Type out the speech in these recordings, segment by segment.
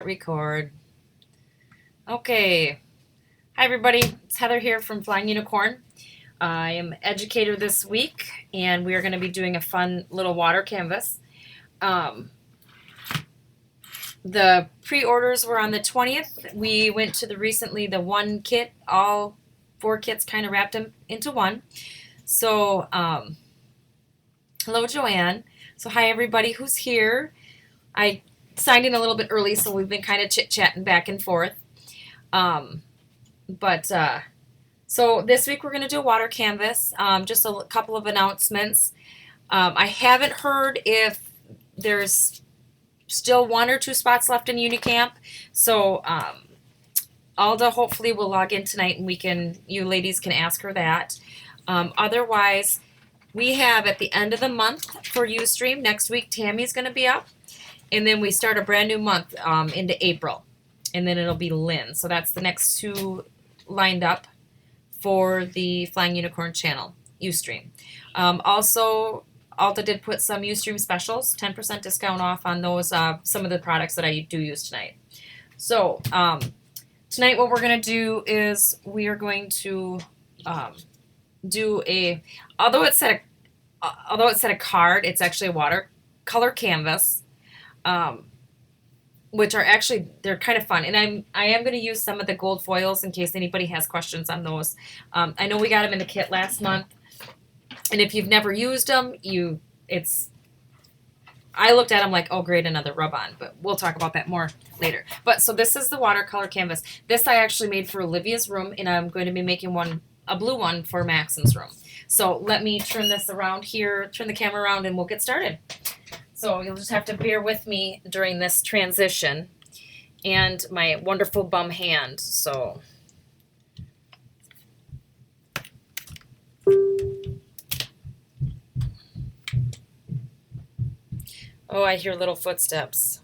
Record. Okay. Hi, everybody. It's Heather here from Flying Unicorn. I am educator this week, and we are going to be doing a fun little water canvas. Um, the pre-orders were on the 20th. We went to the one kit, all four kits kind of wrapped them into one. So, hello, Joanne. So, hi, everybody who's here. I signed in a little bit early, so we've been kind of chit-chatting back and forth. So this week we're going to do a water canvas, just a couple of announcements. I haven't heard if there's still one or two spots left in Unicamp. So Alda hopefully will log in tonight and you ladies can ask her that. Otherwise, we have at the end of the month for Ustream, next week Tammy's going to be up. And then we start a brand new month into April. And then it'll be Lynn. So that's the next two lined up for the Flying Unicorn channel, Ustream. Also, Alta did put some Ustream specials, 10% discount off on those, some of the products that I do use tonight. So tonight what we're going to do is we are going to do although it said a card, it's actually a watercolor canvas. Which are actually, they're kind of fun. And I am going to use some of the gold foils in case anybody has questions on those. I know we got them in the kit last month. And if you've never used them, I looked at them like, oh, great, another rub-on. But we'll talk about that more later. But so this is the watercolor canvas. This I actually made for Olivia's room, and I'm going to be making a blue one for Maxim's room. So let me turn this around here, turn the camera around, and we'll get started. So you'll just have to bear with me during this transition and my wonderful bum hand. So oh, I hear little footsteps.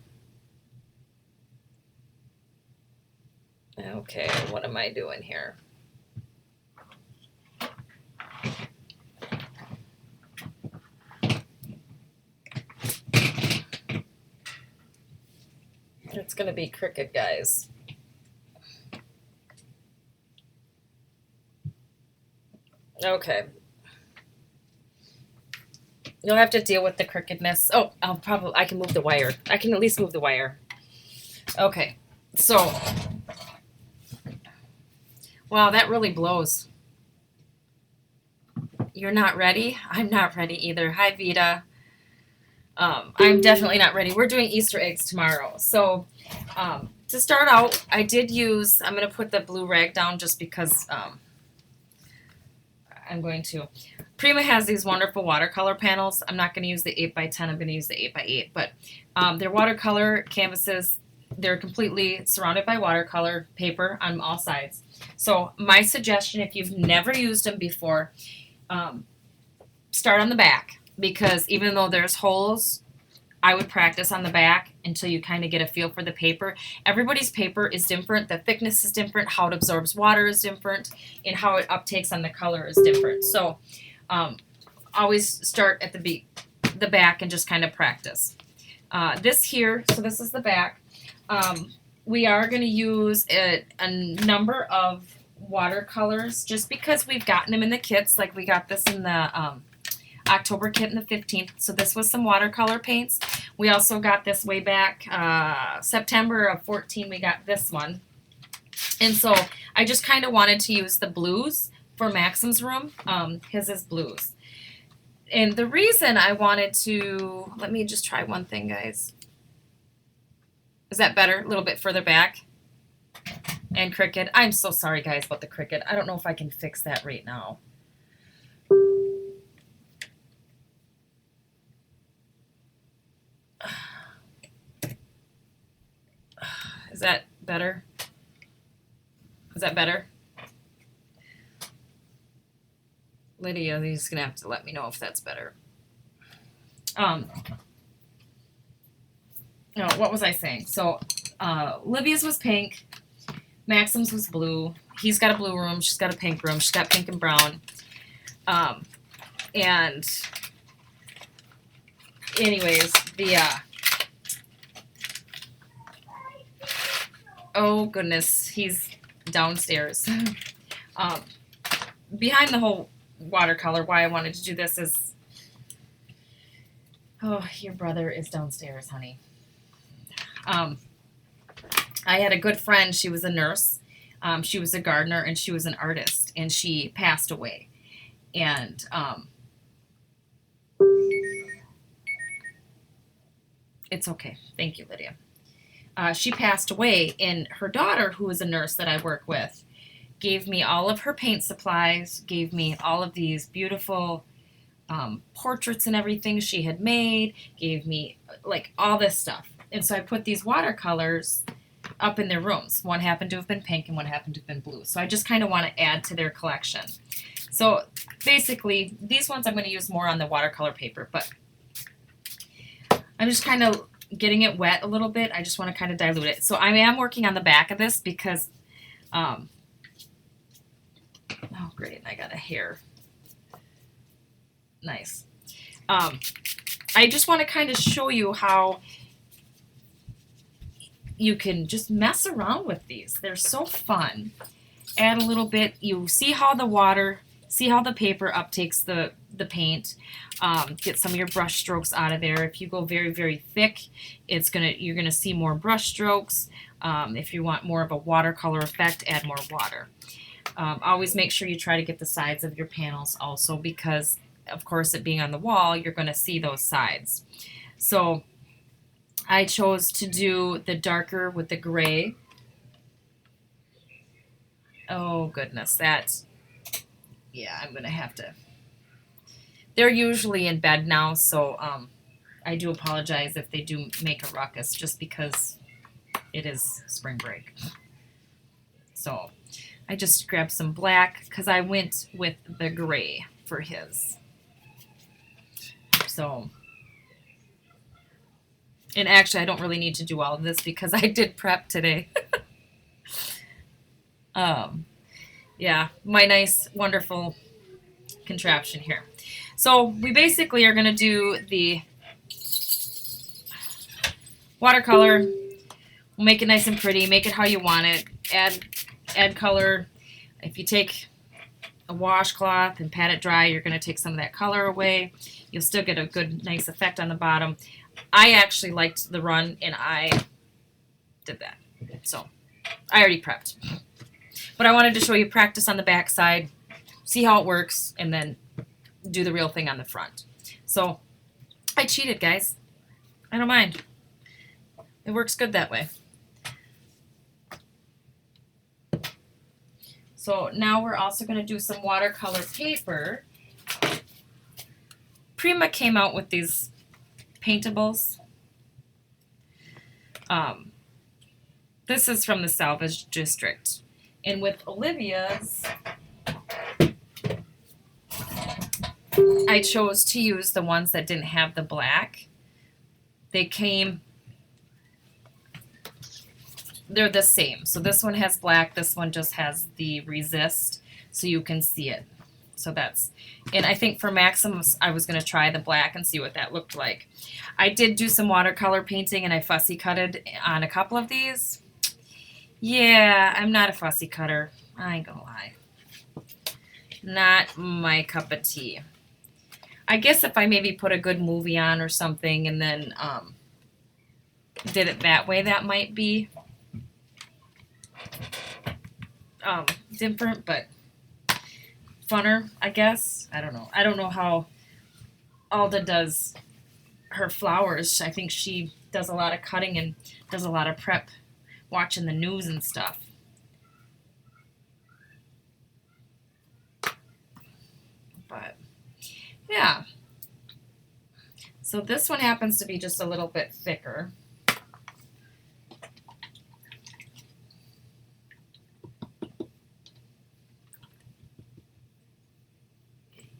Okay, what am I doing here? It's going to be Cricut, guys. Okay. You'll have to deal with the crookedness. Oh, I can move the wire. I can at least move the wire. Okay. So, wow, that really blows. You're not ready? I'm not ready either. Hi, Vita. I'm definitely not ready. We're doing Easter eggs tomorrow. So to start out, I'm going to put the blue rag down just because I'm going to. Prima has these wonderful watercolor panels. I'm not going to use the 8x10. I'm going to use the 8x8. But they're watercolor canvases. They're completely surrounded by watercolor paper on all sides. So my suggestion, if you've never used them before, start on the back. Because even though there's holes, I would practice on the back until you kind of get a feel for the paper. Everybody's paper is different. The thickness is different. How it absorbs water is different. And how it uptakes on the color is different. So always start at the back and just kind of practice. This is the back. We are going to use a number of watercolors just because we've gotten them in the kits. Like we got this in the October kit in the 15th. So this was some watercolor paints. We also got this way back September of 14. We got this one. And so I just kind of wanted to use the blues for Maxim's room. His is blues. And the reason I wanted to, let me just try one thing, guys. Is that better? A little bit further back. And Cricut. I'm so sorry, guys, about the Cricut. I don't know if I can fix that right now. Is that better? Is that better? Lydia, you're just going to have to let me know if that's better. No, what was I saying? So, Livia's was pink. Maxim's was blue. He's got a blue room. She's got a pink room. She's got pink and brown. And anyways, Oh goodness, he's downstairs. um, Behind the whole watercolor, why I wanted to do this is, oh, your brother is downstairs, honey. Um, I had a good friend. She was a nurse. She was a gardener, and she was an artist, and she passed away. And it's okay. Thank you, Lydia. She passed away, and her daughter, who was a nurse that I work with, gave me all of her paint supplies, gave me all of these beautiful portraits and everything she had made, gave me like all this stuff. And so I put these watercolors up in their rooms. One happened to have been pink and one happened to have been blue. So I just kind of want to add to their collection. So basically, these ones I'm going to use more on the watercolor paper, but I'm just kind of getting it wet a little bit. I just want to kind of dilute it. So I am working on the back of this because, oh great, I got a hair. Nice. I just want to kind of show you how you can just mess around with these. They're so fun. Add a little bit. You see how the paper uptakes the paint. Get some of your brush strokes out of there. If you go very, very thick, you're gonna see more brush strokes. If you want more of a watercolor effect, add more water. Always make sure you try to get the sides of your panels also, because of course it being on the wall, you're gonna see those sides. So I chose to do the darker with the gray. Oh goodness, yeah, I'm gonna have to. They're usually in bed now, so I do apologize if they do make a ruckus, just because it is spring break. So I just grabbed some black because I went with the gray for his. So, and actually I don't really need to do all of this because I did prep today. Yeah, my nice, wonderful contraption here. So we basically are going to do the watercolor. We'll make it nice and pretty. Make it how you want it. Add color. If you take a washcloth and pat it dry, you're going to take some of that color away. You'll still get a good, nice effect on the bottom. I actually liked the run, and I did that. So I already prepped. But I wanted to show you practice on the back side, see how it works, and then do the real thing on the front. So I cheated, guys. I don't mind. It works good that way. So now we're also going to do some watercolor paper. Prima came out with these paintables. This is from the Salvage District. And with Olivia's, I chose to use the ones that didn't have the black. They're the same. So this one has black, this one just has the resist, so you can see it. So and I think for Maximus, I was going to try the black and see what that looked like. I did do some watercolor painting, and I fussy cutted on a couple of these. Yeah, I'm not a fussy cutter. I ain't gonna lie. Not my cup of tea. I guess if I maybe put a good movie on or something and then did it that way, that might be different, but funner, I guess. I don't know. I don't know how Alda does her flowers. I think she does a lot of cutting and does a lot of prep, watching the news and stuff. But yeah. So this one happens to be just a little bit thicker.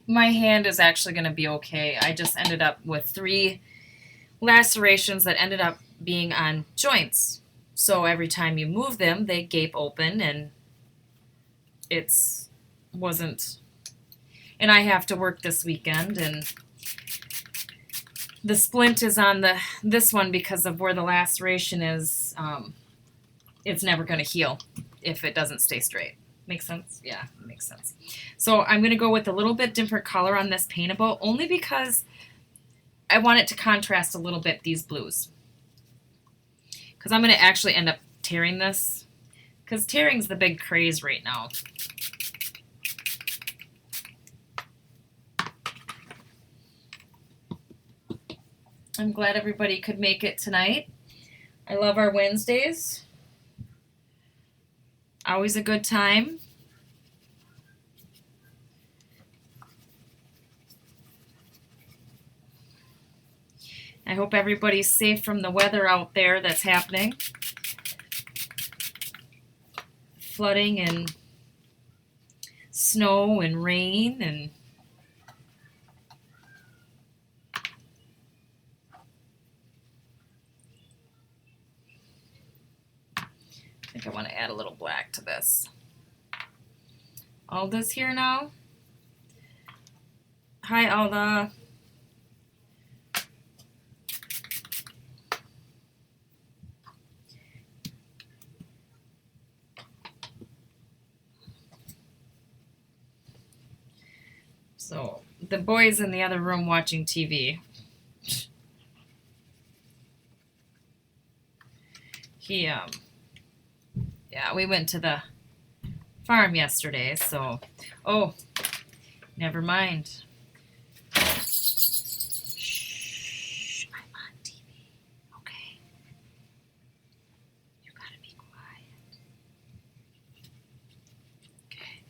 My hand is actually going to be okay. I just ended up with 3 lacerations that ended up being on joints. So every time you move them, they gape open, and wasn't. And I have to work this weekend, and the splint is on this one because of where the laceration is. it's never going to heal if it doesn't stay straight. Makes sense? Yeah, makes sense. So I'm going to go with a little bit different color on this paintable, only because I want it to contrast a little bit these blues. Because I'm going to actually end up tearing this, because tearing's the big craze right now. I'm glad everybody could make it tonight. I love our Wednesdays. Always a good time. I hope everybody's safe from the weather out there that's happening. Flooding and snow and rain and I think I want to add a little black to this. Alda's here now. Hi, Alda. So the boy's in the other room watching TV. Yeah, we went to the farm yesterday, so, oh, never mind. Shh, I'm on TV, okay? You gotta be quiet. Okay.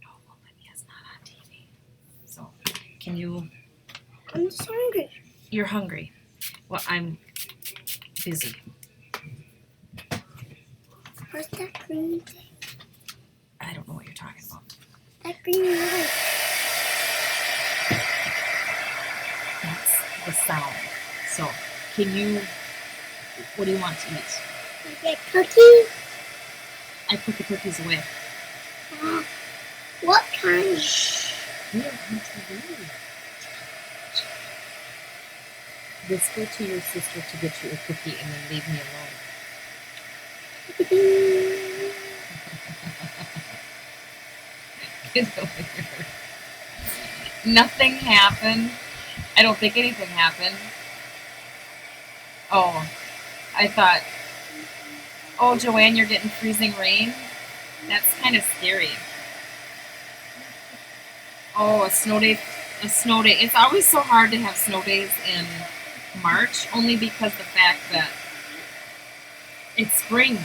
No, Olivia's not on TV. So, can you? I'm just hungry. You're hungry. Well, I'm busy. What's that green thing? I don't know what you're talking about. That green light. That's the sound. So, can you? What do you want to eat? I get cookies. I put the cookies away. What kind? We don't need to read. Whisper to your sister to get you a cookie and then leave me alone. Get over here. Nothing happened. I don't think anything happened. Oh, I thought, oh, Joanne, you're getting freezing rain? That's kind of scary. Oh, a snow day. A snow day. It's always so hard to have snow days in March, only because the fact that it's spring.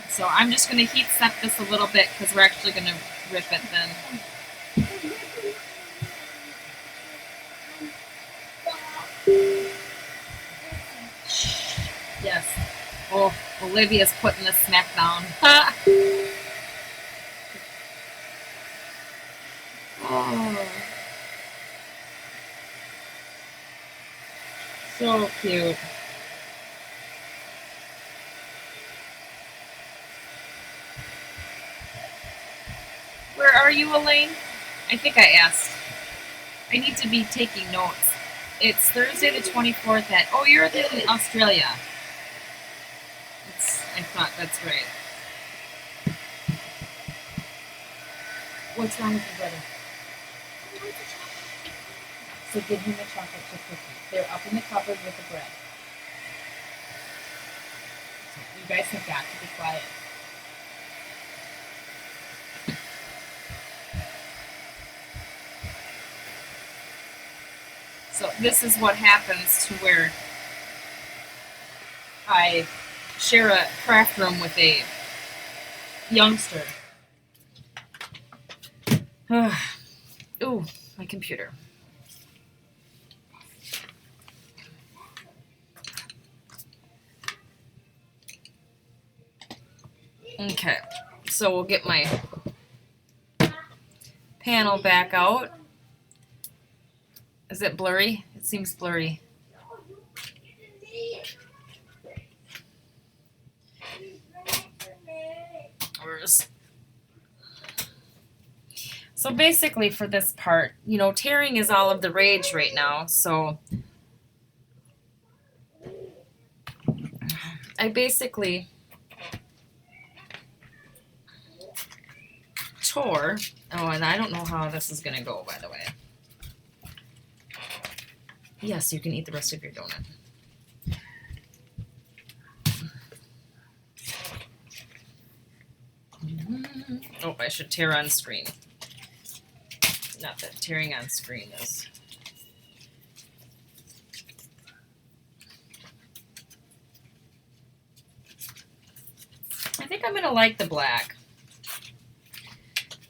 So I'm just going to heat set this a little bit because we're actually going to rip it then. Yes. Oh, Olivia's putting the smack down. Oh. So cute. Where are you, Elaine? I think I asked. I need to be taking notes. It's Thursday the 24th at... Oh, you're in Australia. I thought that's right. What's wrong with your brother? So give him a chocolate chip cookie. They're up in the cupboard with the bread. So you guys have got to be quiet. So this is what happens to where I share a craft room with a youngster. Ooh, my computer. Okay, so we'll get my panel back out. Is it blurry? It seems blurry. So basically for this part, you know, tearing is all of the rage right now. So I basically tore. Oh, and I don't know how this is gonna go, by the way. Yes, you can eat the rest of your donut. Oh, I should tear on screen. Not that tearing on screen is. I think I'm gonna like the black.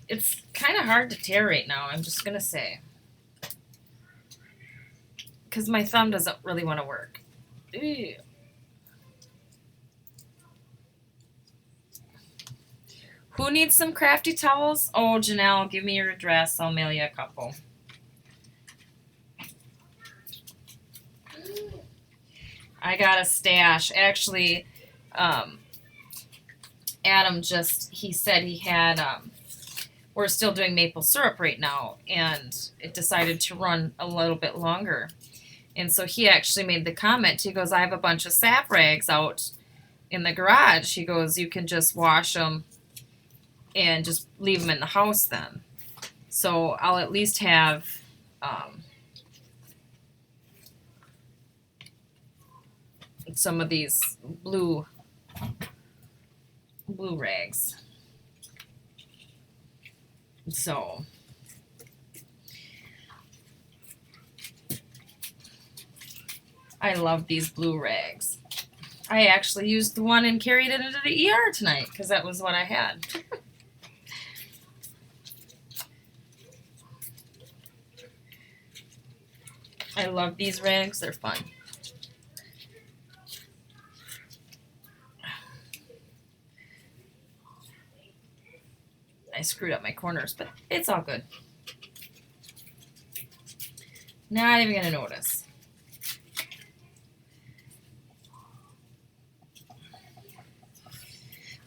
It's kind of hard to tear right now, I'm just gonna say. Because my thumb doesn't really want to work. Ew. Who needs some crafty towels? Oh, Janelle, give me your address. I'll mail you a couple. I got a stash. Actually, Adam he said he had, we're still doing maple syrup right now, and it decided to run a little bit longer. And so he actually made the comment. He goes, I have a bunch of sap rags out in the garage. He goes, you can just wash them and just leave them in the house then. So I'll at least have some of these blue rags. So I love these blue rags. I actually used the one and carried it into the ER tonight because that was what I had. I love these rags. They're fun. I screwed up my corners, but it's all good. Not even gonna notice.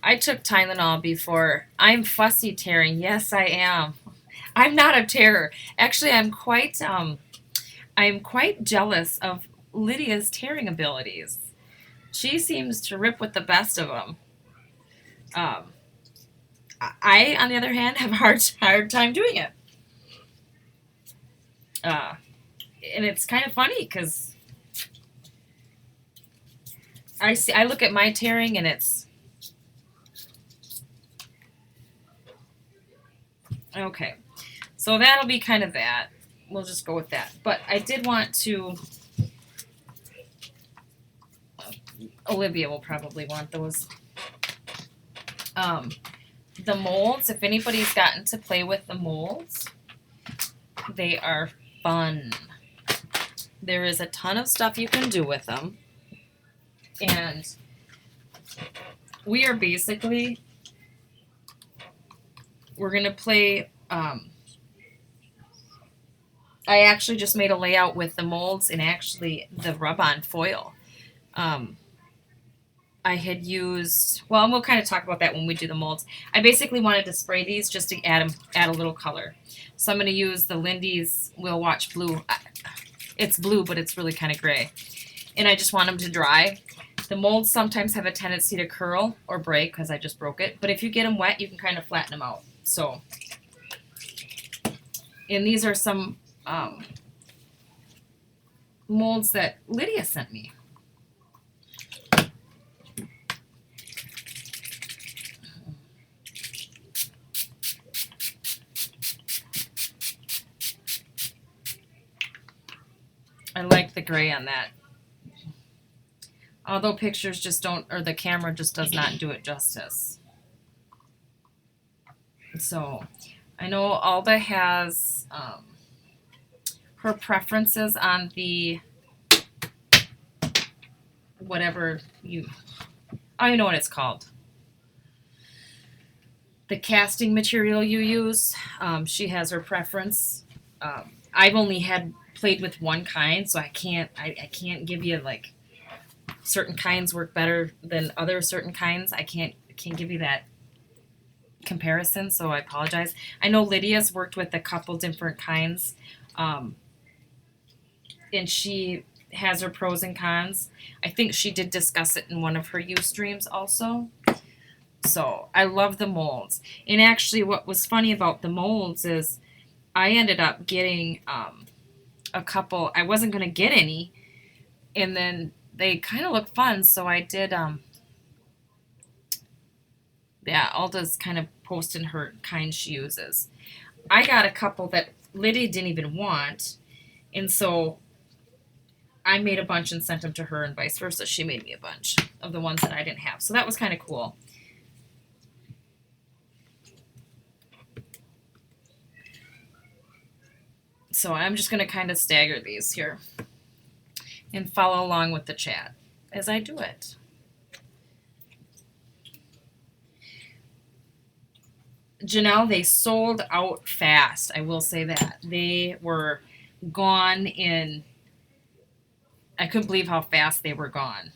I took Tylenol before. I'm fussy tearing. Yes, I am. I'm not a terror. Actually, I'm quite jealous of Lydia's tearing abilities. She seems to rip with the best of them. I, on the other hand, have a hard time doing it. And it's kind of funny because I look at my tearing and it's okay. So that'll be kind of that. We'll just go with that. But I did want to. Olivia will probably want those. The molds, if anybody's gotten to play with the molds, they are fun. There is a ton of stuff you can do with them. And we are basically, we're going to play, I actually just made a layout with the molds and actually the rub-on foil. I had used, well, and we'll kind of talk about that when we do the molds. I basically wanted to spray these just to add a little color. So I'm going to use the Lindy's We'll Watch Blue. It's blue, but it's really kind of gray. And I just want them to dry. The molds sometimes have a tendency to curl or break because I just broke it. But if you get them wet, you can kind of flatten them out. So, and these are some molds that Lydia sent me. I like the gray on that. Although pictures just don't, or the camera just does not do it justice. So, I know Alda has her preferences on the, whatever I don't know what it's called. The casting material you use. She has her preference. I've only played with one kind, so I can't give you like certain kinds work better than other certain kinds. I can't give you that comparison, so I apologize. I know Lydia's worked with a couple different kinds, and she has her pros and cons. I think she did discuss it in one of her Ustreams also. So I love the molds. And actually, what was funny about the molds is I ended up getting a couple. I wasn't going to get any, and then they kind of look fun, so I did. Yeah, Alda's kind of posting her kind she uses. I got a couple that Lydia didn't even want, and so I made a bunch and sent them to her, and vice versa. She made me a bunch of the ones that I didn't have, so that was kind of cool. So I'm just going to kind of stagger these here and follow along with the chat as I do it. Janelle, they sold out fast. I will say that. They were gone in, I couldn't believe how fast they were gone.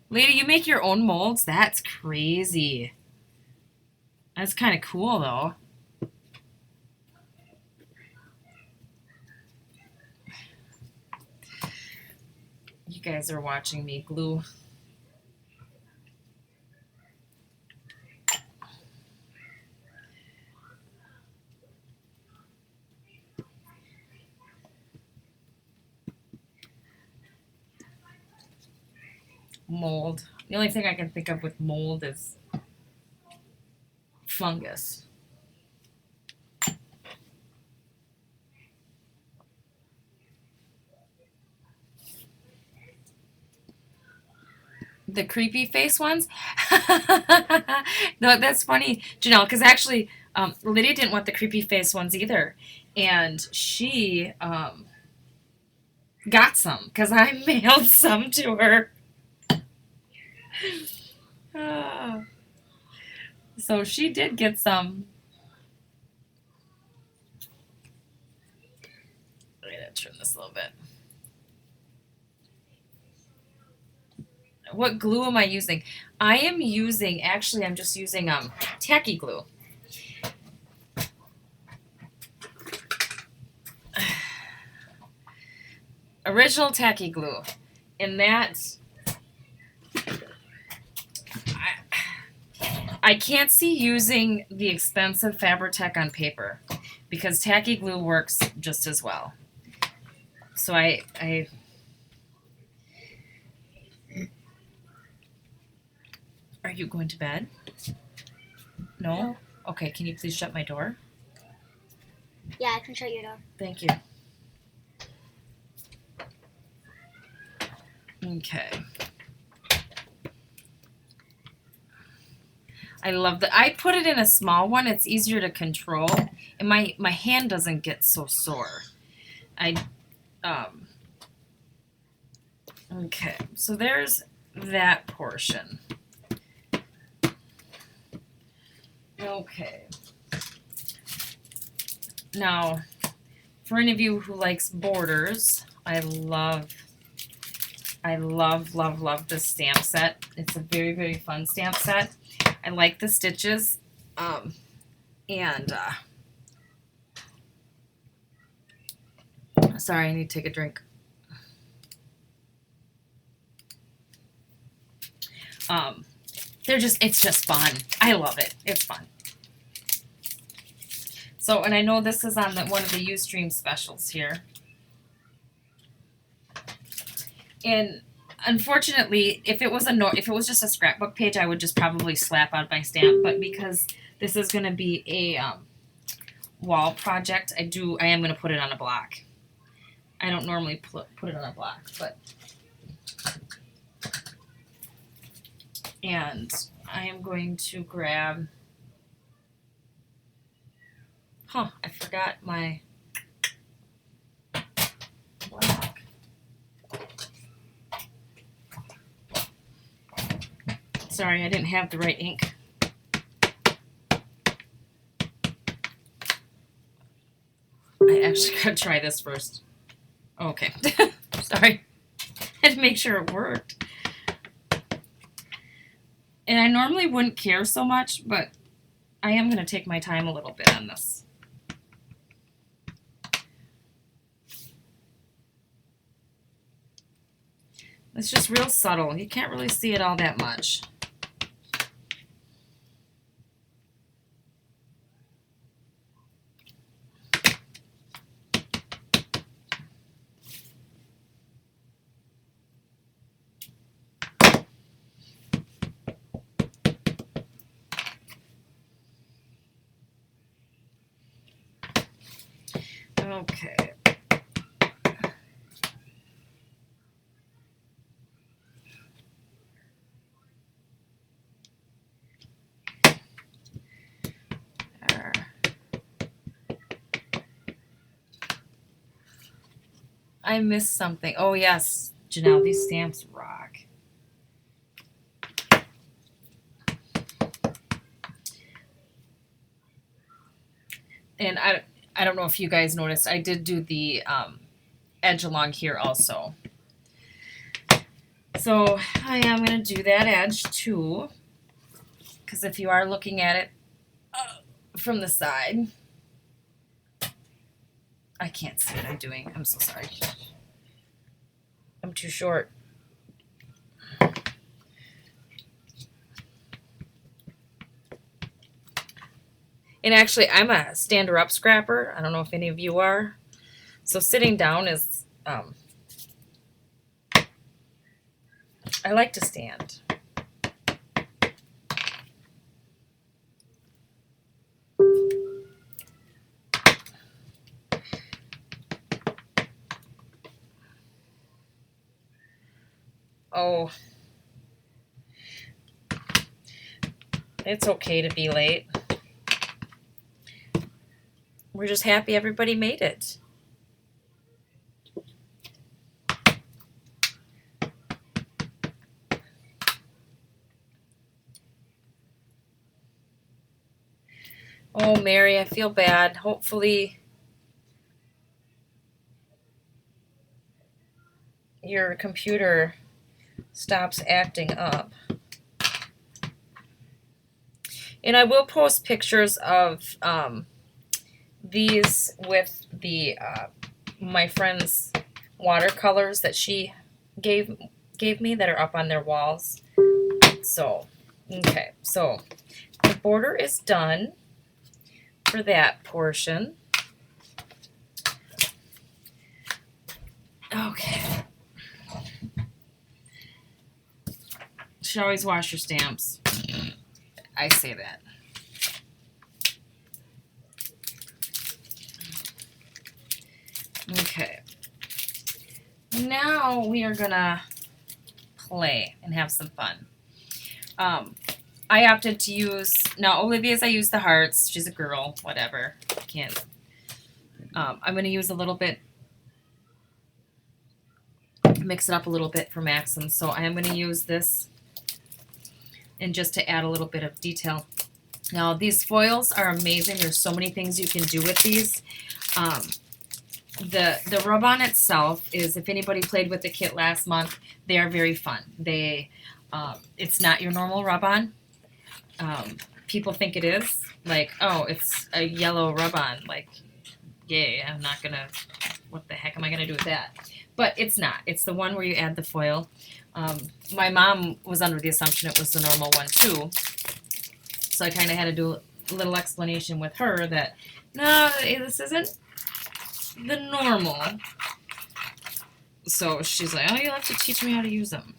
Lady, you make your own molds? That's crazy. That's kind of cool, though. You guys are watching me glue. Mold. The only thing I can think of with mold is fungus. The creepy face ones? No, that's funny, Janelle, because actually Lydia didn't want the creepy face ones either. And she got some because I mailed some to her. So she did get some. I'm going to trim this a little bit. What glue am I using? I am using, actually, I'm just using tacky glue. Original tacky glue. And that, I can't see using the expensive Fabri-Tac on paper because tacky glue works just as well. So I Are you going to bed? No? Okay, can you please shut my door? Yeah, I can shut your door. Thank you. Okay. I love that. I put it in a small one. It's easier to control, and my hand doesn't get so sore. Okay, so there's that portion. Okay. Now, for any of you who likes borders, I love this stamp set. It's a very, very fun stamp set. I like the stitches. Sorry, I need to take a drink. It's just fun. I love it. It's fun. So, and I know this is on one of the Ustream specials here. And unfortunately, if it was just a scrapbook page, I would just probably slap out my stamp. But because this is going to be a wall project, I am going to put it on a block. I don't normally put it on a block, but. And I am going to grab. I forgot my black. Sorry, I didn't have the right ink. I actually gotta try this first. Okay. Sorry. to make sure it worked. And I normally wouldn't care so much, but I am going to take my time a little bit on this. It's just real subtle. You can't really see it all that much. Okay. I missed something. Oh, yes. Janelle, these stamps rock. And I don't know if you guys noticed, I did do the edge along here also. So I am going to do that edge too, because if you are looking at it from the side, I can't see what I'm doing. I'm so sorry. I'm too short. And actually, I'm a stander-up scrapper. I don't know if any of you are. So sitting down is, I like to stand. Oh, it's okay to be late. We're just happy everybody made it. Oh, Mary, I feel bad. Hopefully your computer stops acting up. And I will post pictures of these with the my friend's watercolors that she gave me that are up on their walls. So, okay, so the border is done for that portion. Okay. Should always wash your stamps. I say that. Okay. Now we are gonna play and have some fun. I opted to use, now Olivia's, I used the hearts. She's a girl, whatever. Can't. I'm gonna use a little bit, mix it up a little bit for Maxim. So I am gonna use this and just to add a little bit of detail. Now these foils are amazing. There's so many things you can do with these. The rub-on itself is, if anybody played with the kit last month, they are very fun. They, it's not your normal rub-on. People think it is. Like, oh, it's a yellow rub-on. Like, yay, I'm not gonna, what the heck am I gonna do with that? But it's not. It's the one where you add the foil. My mom was under the assumption it was the normal one too. So I kind of had to do a little explanation with her that, no, this isn't the normal. So she's like, oh, you'll have to teach me how to use them.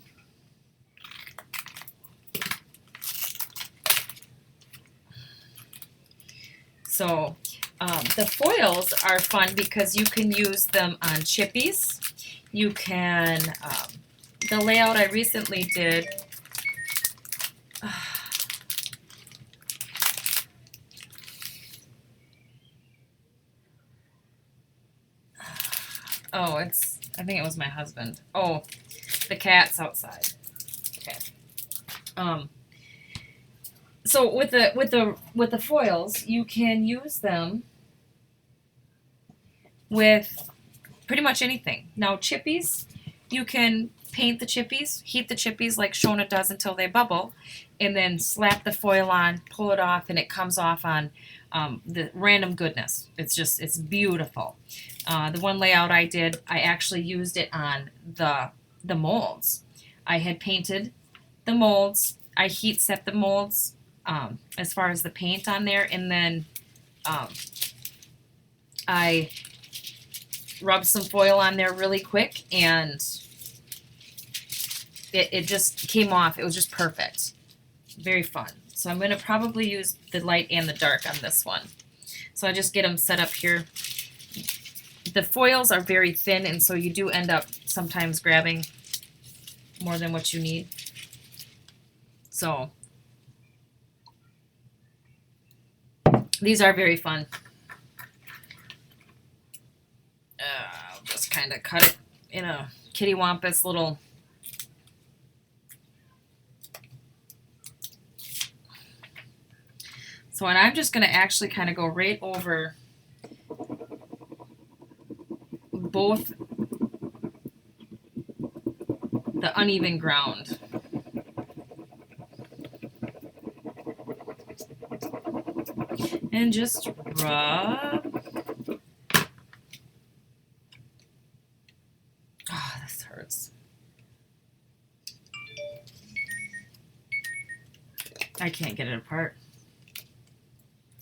So the foils are fun because you can use them on chippies. You can, the layout I recently did, oh, it's, I think it was my husband. Oh, the cat's outside. Okay. So with the foils, you can use them with pretty much anything. Now chippies, you can paint the chippies, heat the chippies like Shona does until they bubble, and then slap the foil on, pull it off, and it comes off on the random goodness. It's beautiful. The one layout I did, I actually used it on the molds. I had painted the molds. I heat set the molds as far as the paint on there, and then I rubbed some foil on there really quick, and it just came off. It was just perfect. Very fun. So I'm going to probably use the light and the dark on this one. So I just get them set up here. The foils are very thin, and so you do end up sometimes grabbing more than what you need. So these are very fun. I'll just kind of cut it in a kitty wampus little. So, and I'm just going to actually kind of go right over both the uneven ground. And just rub. Oh, this hurts. I can't get it apart.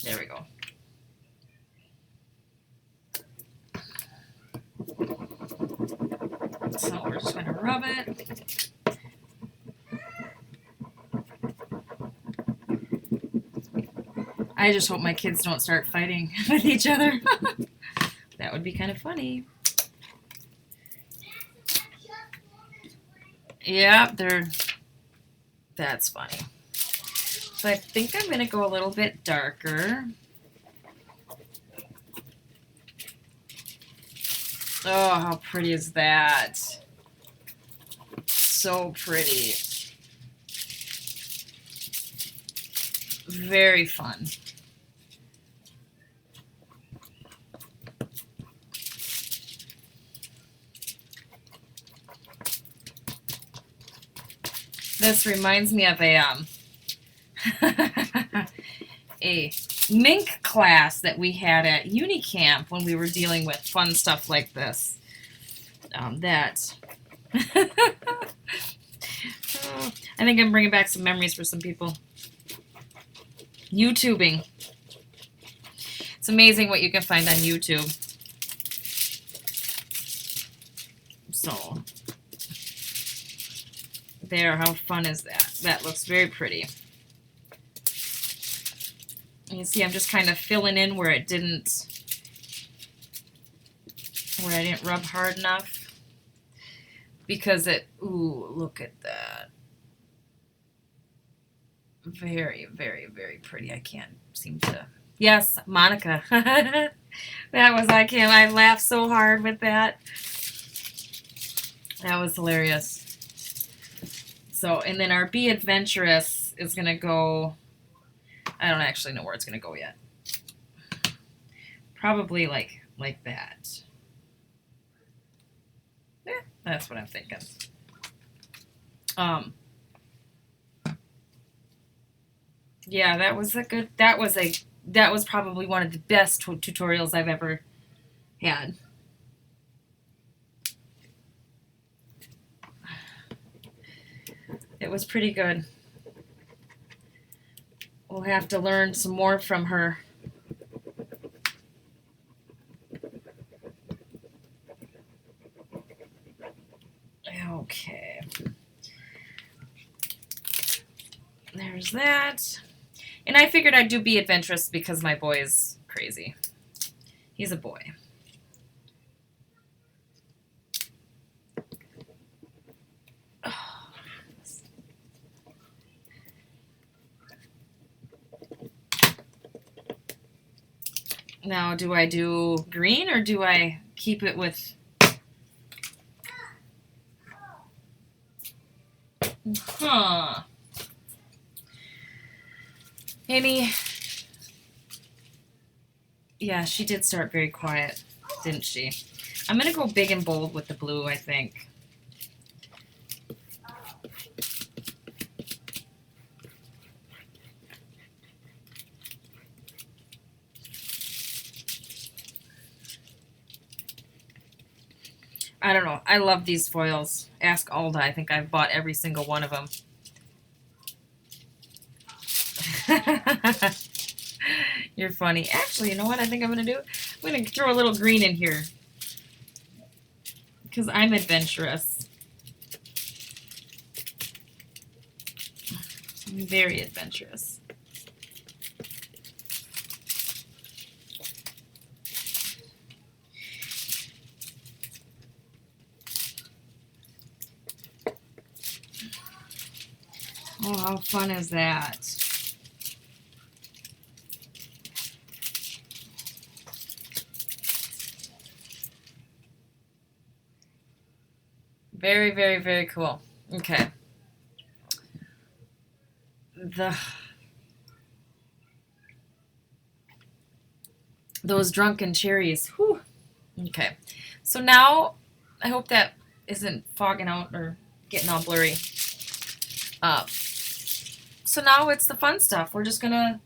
There we go. So we're just going to rub it. I just hope my kids don't start fighting with each other. That would be kind of funny. Yeah, that's funny. So I think I'm going to go a little bit darker. Oh, how pretty is that? So pretty. Very fun. This reminds me of a mink class that we had at Unicamp when we were dealing with fun stuff like this. I think I'm bringing back some memories for some people. YouTubing. It's amazing what you can find on YouTube. So, there, how fun is that? That looks very pretty. You see, I'm just kind of filling in where I didn't rub hard enough. Because ooh, look at that. Very, very, very pretty. I can't seem to. Yes, Monica. I laughed so hard with that. That was hilarious. So, and then our Be Adventurous is going to go, I don't actually know where it's going to go yet. Probably like that. Yeah, that's what I'm thinking. Yeah, that was probably one of the best tutorials I've ever had. It was pretty good. We'll have to learn some more from her. Okay. There's that. And I figured I'd Be Adventurous because my boy is crazy. He's a boy. Now, do I do green or do I keep it with... Huh. Amy... Yeah, she did start very quiet, didn't she? I'm going to go big and bold with the blue, I think. I don't know. I love these foils. Ask Alda. I think I've bought every single one of them. You're funny. Actually, you know what I think I'm going to do? I'm going to throw a little green in here. Because I'm adventurous. I'm very adventurous. Oh, how fun is that? Very, very, very cool. Okay. Those drunken cherries. Whew. Okay. So now, I hope that isn't fogging out or getting all blurry. So now it's the fun stuff. We're just gonna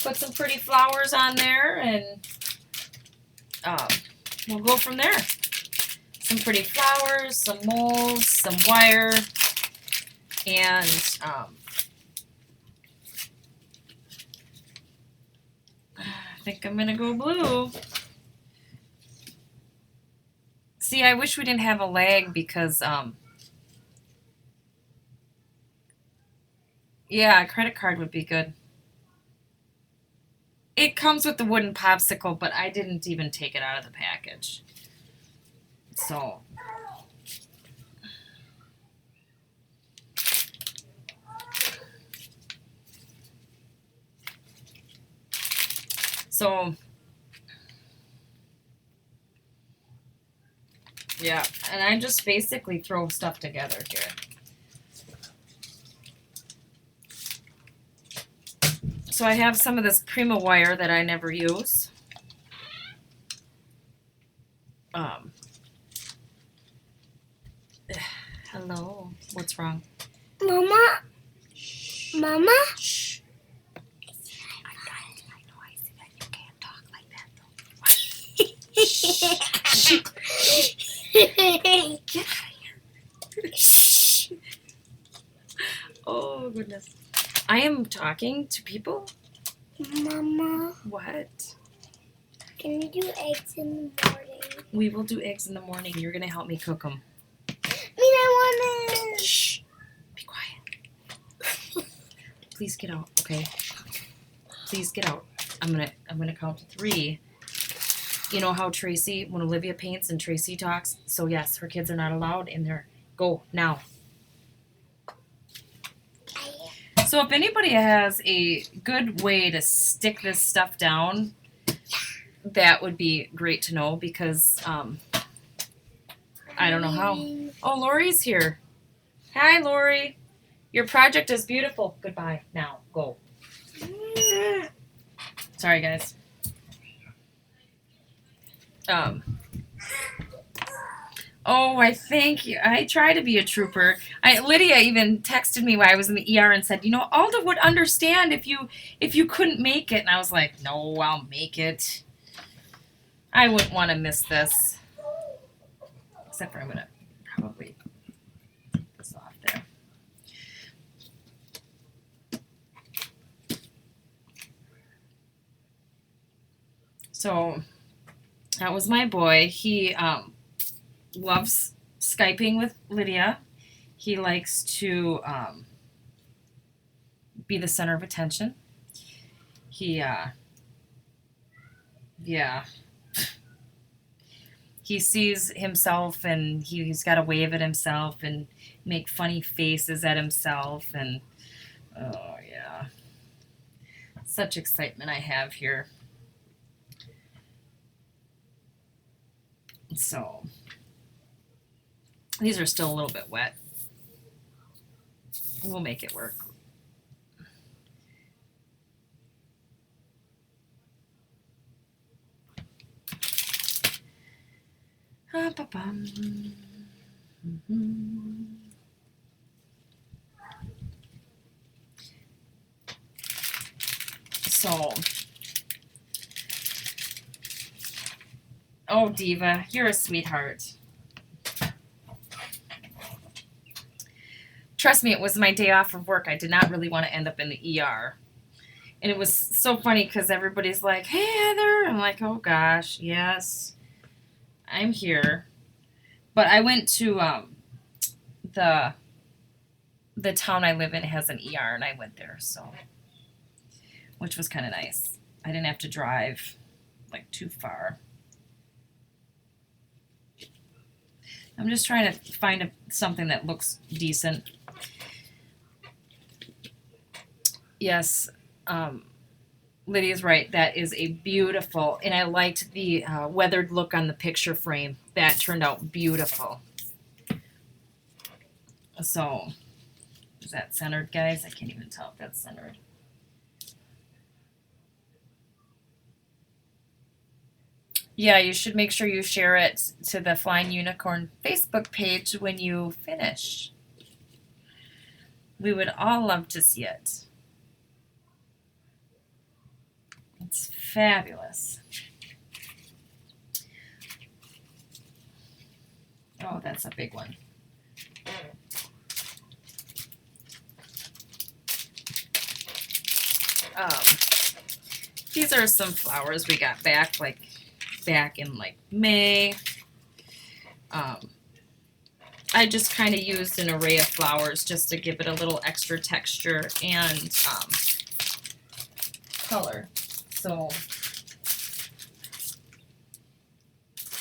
put some pretty flowers on there, and we'll go from there. Some pretty flowers, some molds, some wire, and I think I'm gonna go blue. See, I wish we didn't have a lag because yeah, a credit card would be good. It comes with the wooden popsicle, but I didn't even take it out of the package. So yeah, and I just basically throw stuff together here. So I have some of this Prima wire that I never use. Hello. What's wrong? Mama? Mama? Shh. I know I said that you can't talk like that though. Get out of here. Oh, goodness. I am talking to people? Mama, What? can we do eggs in the morning? We will do eggs in the morning. You're going to help me cook them. I want to. Shh. Be quiet. Please get out. Okay. Please get out. I'm gonna count to 3. You know how Tracy, when Olivia paints and Tracy talks? So yes, her kids are not allowed in there. Go now. So if anybody has a good way to stick this stuff down, that would be great to know because I don't know how. Oh, Lori's here. Hi, Lori. Your project is beautiful. Goodbye. Now, go. Sorry, guys. Oh, I thank you. I try to be a trooper. Lydia even texted me while I was in the ER and said, Alda would understand if you couldn't make it. And I was like, no, I'll make it. I wouldn't want to miss this. Except for I'm going to probably take this off there. So that was my boy. He loves Skyping with Lydia. He likes to be the center of attention. He sees himself and he's got to wave at himself and make funny faces at himself. And, oh, yeah. Such excitement I have here. So, these are still a little bit wet. We'll make it work. So, oh, Diva, you're a sweetheart. Trust me, it was my day off of work. I did not really want to end up in the ER. And it was so funny because everybody's like, "Hey, Heather." I'm like, "Oh gosh, yes, I'm here." But I went to the town I live in has an ER, and I went there, so which was kind of nice. I didn't have to drive like too far. I'm just trying to find something that looks decent. Yes, Lydia's right. That is a beautiful, and I liked the weathered look on the picture frame. That turned out beautiful. So, is that centered, guys? I can't even tell if that's centered. Yeah, you should make sure you share it to the Flying Unicorn Facebook page when you finish. We would all love to see it. It's fabulous. Oh, that's a big one. These are some flowers we got back in like May. I just kind of used an array of flowers just to give it a little extra texture and color. So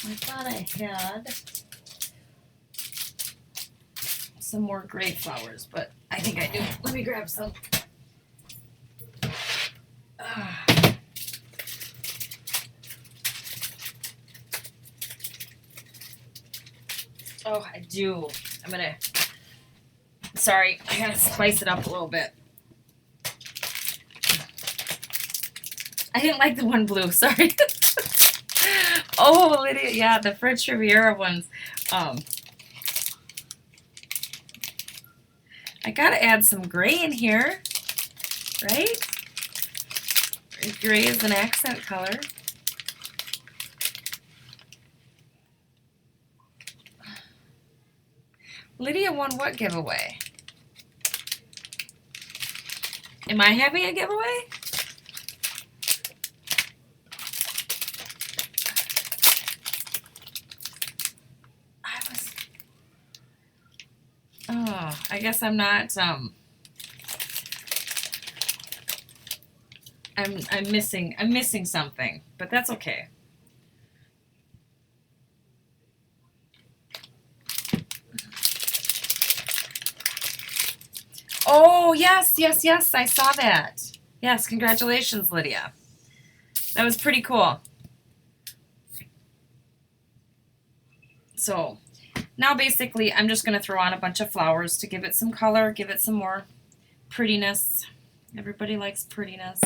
I thought I had some more gray flowers, but I think I do. Let me grab some. Oh, I do. Sorry, I gotta spice it up a little bit. I didn't like the one blue, sorry. Oh, Lydia, yeah, the French Riviera ones. I gotta add some gray in here, right? Gray is an accent color. Lydia won what giveaway? Am I having a giveaway? Oh, I guess I'm not, I'm missing something, but that's okay. Oh, yes, I saw that. Yes, congratulations, Lydia. That was pretty cool. So, now basically I'm just going to throw on a bunch of flowers to give it some color, give it some more prettiness. Everybody likes prettiness.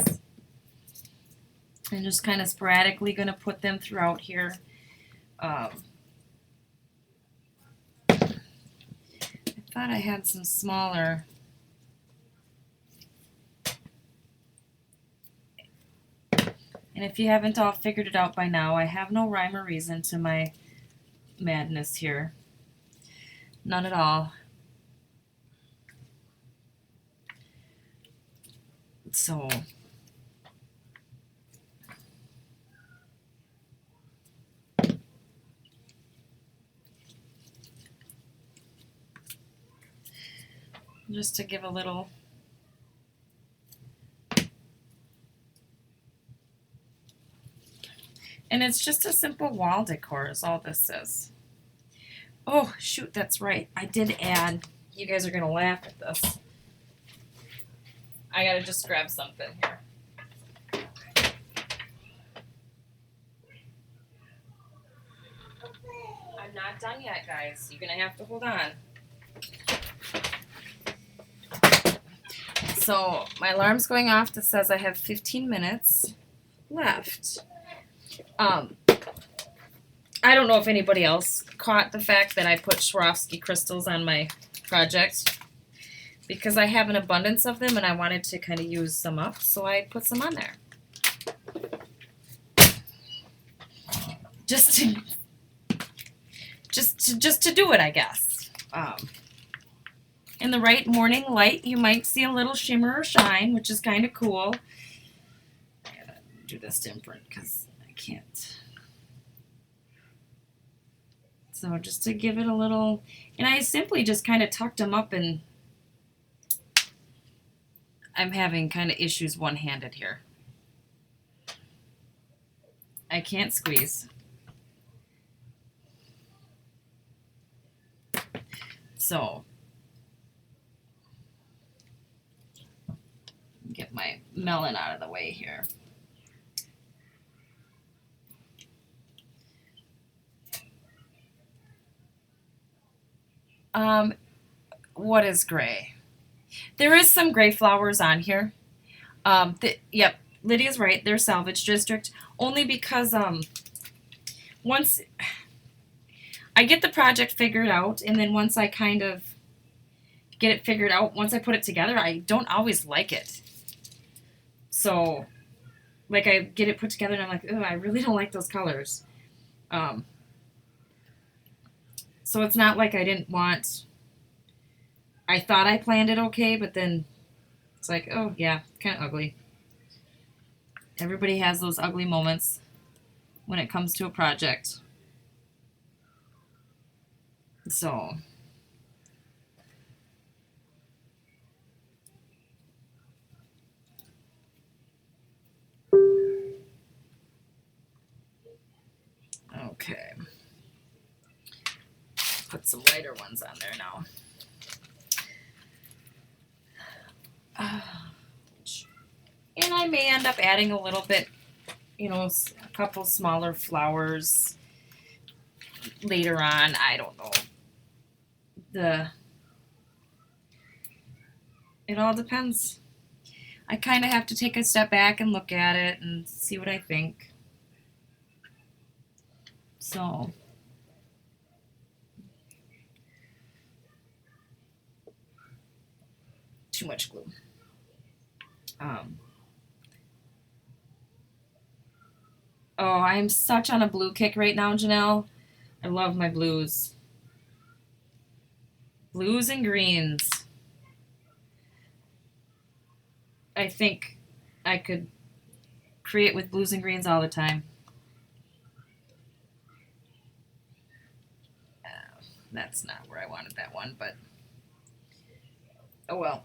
I'm just kind of sporadically going to put them throughout here. I thought I had some smaller. And if you haven't all figured it out by now, I have no rhyme or reason to my madness here. None at all. So just to give a little and it's just a simple wall decor is all this is. Oh shoot, that's right. I did add, you guys are gonna laugh at this. I gotta just grab something here. I'm not done yet, guys. You're gonna have to hold on. So my alarm's going off that says I have 15 minutes left. I don't know if anybody else caught the fact that I put Swarovski crystals on my project because I have an abundance of them and I wanted to kind of use some up, so I put some on there. Just to do it, I guess. In the right morning light, you might see a little shimmer or shine, which is kind of cool. I gotta do this different because I can't. So just to give it a little, and I simply just kind of tucked them up, and I'm having kind of issues one-handed here. I can't squeeze. So get my melon out of the way here. What is gray? There is some gray flowers on here. Yep, Lydia's right. They're salvage district only because once I get the project figured out, and then once I kind of get it figured out, once I put it together, I don't always like it. So, like, I get it put together, and I'm like, oh, I really don't like those colors. So it's not like I didn't want. I thought I planned it okay, but then it's like, oh yeah, kind of ugly. Everybody has those ugly moments when it comes to a project. So okay, put some lighter ones on there now. And I may end up adding a little bit, a couple smaller flowers later on. I don't know. It all depends. I kind of have to take a step back and look at it and see what I think. So too much glue. Oh, I'm such on a blue kick right now, Janelle. I love my blues. Blues and greens. I think I could create with blues and greens all the time. That's not where I wanted that one, but oh well.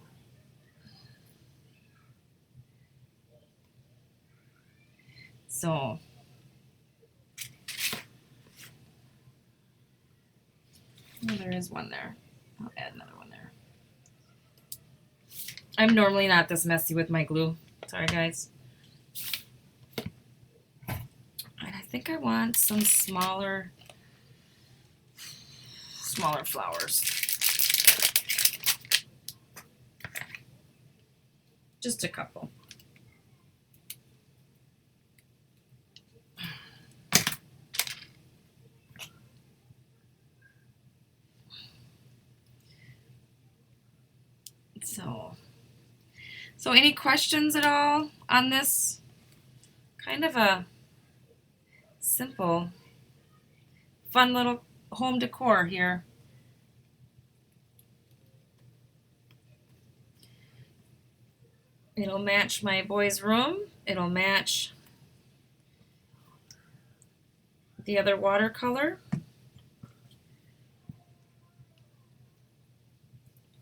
So there is one there. I'll add another one there. I'm normally not this messy with my glue. Sorry, guys. And I think I want some smaller flowers. Just a couple. So any questions at all on this? Kind of a simple, fun little home decor here. It'll match my boy's room. It'll match the other watercolor.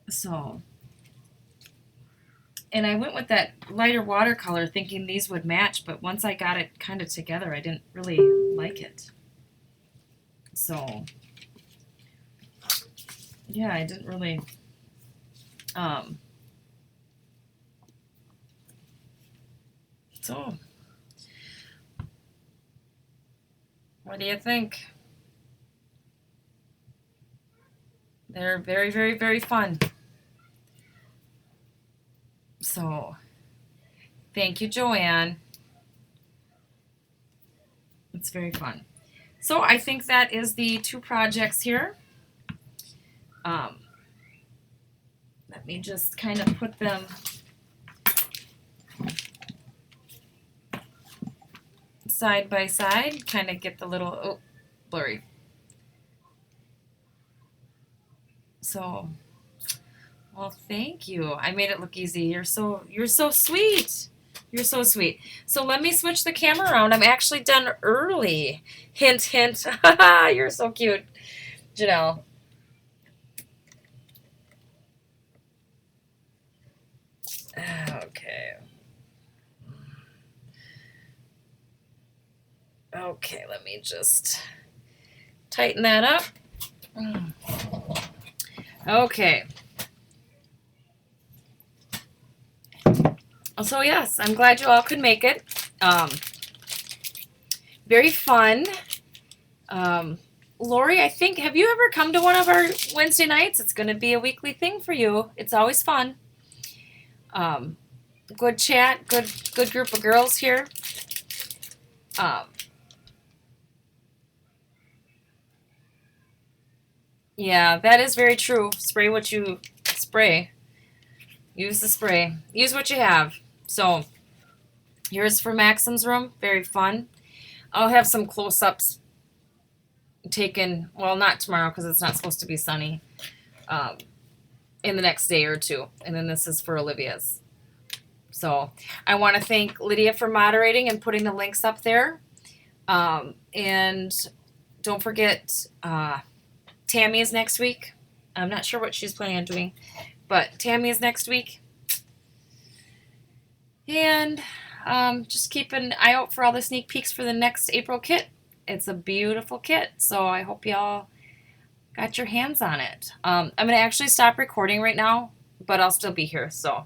So, and I went with that lighter watercolor thinking these would match, but once I got it kind of together, I didn't really like it. So, yeah, I didn't really, so, what do you think? They're very, very, very fun. So, thank you, Joanne. It's very fun. So I think that is the two projects here. Let me just kind of put them side by side, kind of get the little, blurry. So Well, thank you. I made it look easy. You're so sweet. You're so sweet. So let me switch the camera around. I'm actually done early. Hint, hint. You're so cute, Janelle. Okay. Okay, let me just tighten that up. Okay. So yes, I'm glad you all could make it. Very fun. Lori, I think, have you ever come to one of our Wednesday nights? It's going to be a weekly thing for you. It's always fun. Good chat, good group of girls here. Yeah, that is very true. Spray what you spray. Use the spray. Use what you have. So here's for Maxim's room. Very fun. I'll have some close-ups taken, well, not tomorrow because it's not supposed to be sunny, in the next day or two. And then this is for Olivia's. So I want to thank Lydia for moderating and putting the links up there. And don't forget, Tammy is next week. I'm not sure what she's planning on doing, but Tammy is next week. And just keep an eye out for all the sneak peeks for the next April kit. It's a beautiful kit, so I hope y'all got your hands on it. I'm going to actually stop recording right now, but I'll still be here. So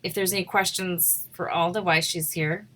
if there's any questions for Alda while she's here,